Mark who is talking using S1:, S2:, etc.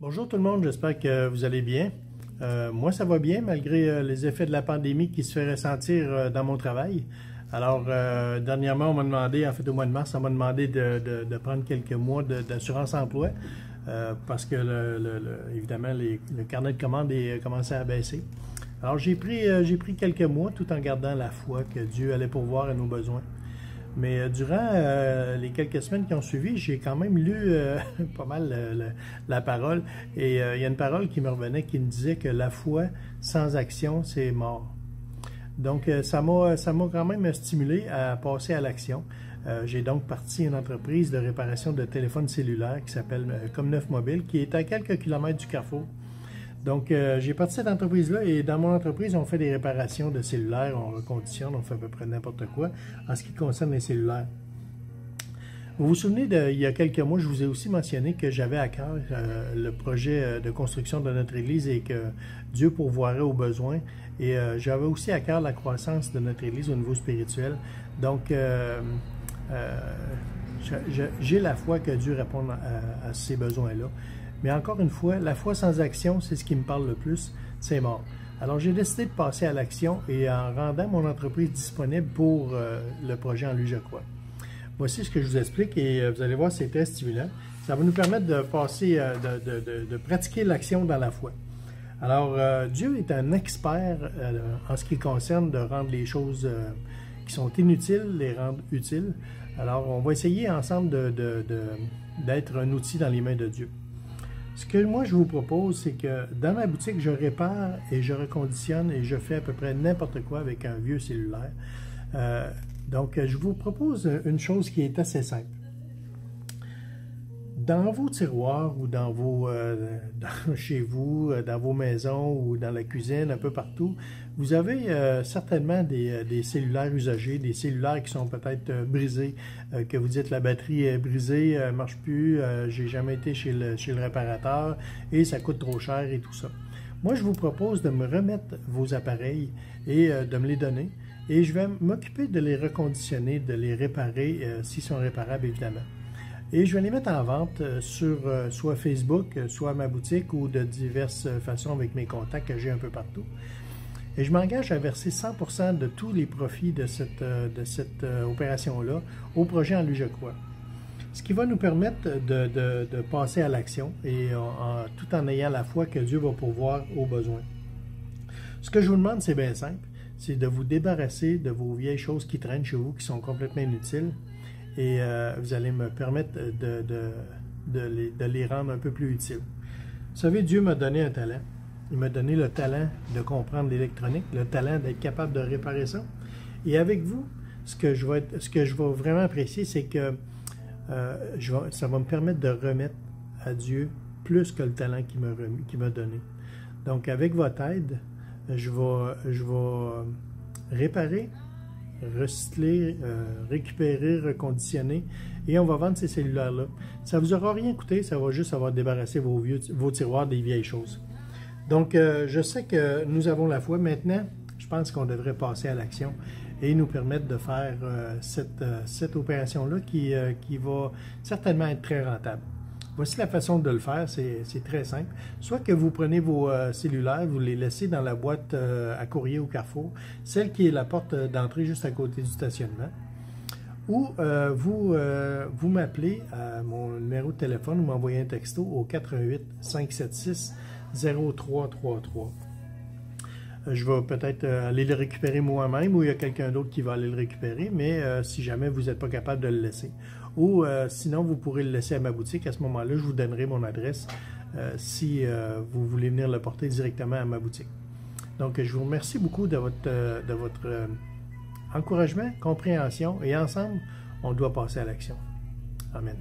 S1: Bonjour tout le monde, j'espère que vous allez bien. Moi, ça va bien malgré les effets de la pandémie qui se fait ressentir dans mon travail. Alors, dernièrement, on m'a demandé, en fait au mois de mars, on m'a demandé de prendre quelques mois d'assurance emploi parce que, évidemment, le carnet de commandes commençait à baisser. Alors, j'ai pris quelques mois tout en gardant la foi que Dieu allait pourvoir à nos besoins. Mais durant les quelques semaines qui ont suivi, j'ai quand même lu pas mal la parole. Et il y a une parole qui me revenait qui me disait que la foi sans action, c'est mort. Donc, ça m'a quand même stimulé à passer à l'action. J'ai donc parti une entreprise de réparation de téléphones cellulaires qui s'appelle Comme9 Mobile, qui est à quelques kilomètres du Carrefour. Donc, j'ai parti cette entreprise-là et dans mon entreprise, on fait des réparations de cellulaires, on reconditionne, on fait à peu près n'importe quoi en ce qui concerne les cellulaires. Vous vous souvenez, il y a quelques mois, je vous ai aussi mentionné que j'avais à cœur le projet de construction de notre Église et que Dieu pourvoirait aux besoins. Et j'avais aussi à cœur la croissance de notre Église au niveau spirituel. Donc, j'ai la foi que Dieu réponde à ces besoins-là. Mais encore une fois, la foi sans action, c'est ce qui me parle le plus, c'est mort. Alors j'ai décidé de passer à l'action et en rendant mon entreprise disponible pour le projet En lui je crois. Voici ce que je vous explique et vous allez voir, c'est très stimulant. Ça va nous permettre de passer, de pratiquer l'action dans la foi. Alors, Dieu est un expert en ce qui concerne de rendre les choses qui sont inutiles, les rendre utiles. Alors, on va essayer ensemble d'être un outil dans les mains de Dieu. Ce que moi je vous propose, c'est que dans ma boutique, je répare et je reconditionne et je fais à peu près n'importe quoi avec un vieux cellulaire. Donc, je vous propose une chose qui est assez simple. Dans vos tiroirs ou chez vous, dans vos maisons ou dans la cuisine, un peu partout, vous avez certainement des cellulaires usagés, des cellulaires qui sont peut-être brisés, que vous dites la batterie est brisée, ne marche plus, j'ai jamais été chez le réparateur et ça coûte trop cher et tout ça. Moi, je vous propose de me remettre vos appareils et de me les donner et je vais m'occuper de les reconditionner, de les réparer s'ils sont réparables évidemment. Et je vais les mettre en vente sur soit Facebook, soit ma boutique ou de diverses façons avec mes contacts que j'ai un peu partout. Et je m'engage à verser 100% de tous les profits de cette opération-là au projet En lui je crois. Ce qui va nous permettre de passer à l'action et tout en ayant la foi que Dieu va pourvoir aux besoins. Ce que je vous demande, c'est bien simple, c'est de vous débarrasser de vos vieilles choses qui traînent chez vous, qui sont complètement inutiles. Et vous allez me permettre de les rendre un peu plus utiles. Vous savez, Dieu m'a donné un talent. Il m'a donné le talent de comprendre l'électronique, le talent d'être capable de réparer ça. Et avec vous, ce que je vais vraiment apprécier, c'est que ça va me permettre de remettre à Dieu plus que le talent qu'il m'a donné. Donc, avec votre aide, je vais réparer, recycler, récupérer, reconditionner et on va vendre ces cellulaires-là. Ça ne vous aura rien coûté, ça va juste avoir débarrassé vos tiroirs des vieilles choses. Donc, je sais que nous avons la foi. Maintenant, je pense qu'on devrait passer à l'action et nous permettre de faire cette opération-là qui va certainement être très rentable. Voici la façon de le faire, c'est très simple. Soit que vous prenez vos cellulaires, vous les laissez dans la boîte à courrier au Carrefour, celle qui est la porte d'entrée juste à côté du stationnement, ou vous m'appelez à mon numéro de téléphone ou m'envoyez un texto au 88 576 0333. Je vais peut-être aller le récupérer moi-même ou il y a quelqu'un d'autre qui va aller le récupérer, mais si jamais vous n'êtes pas capable de le laisser. Ou sinon, vous pourrez le laisser à ma boutique. À ce moment-là, je vous donnerai mon adresse si vous voulez venir le porter directement à ma boutique. Donc, je vous remercie beaucoup de votre encouragement, compréhension et ensemble, on doit passer à l'action. Amen.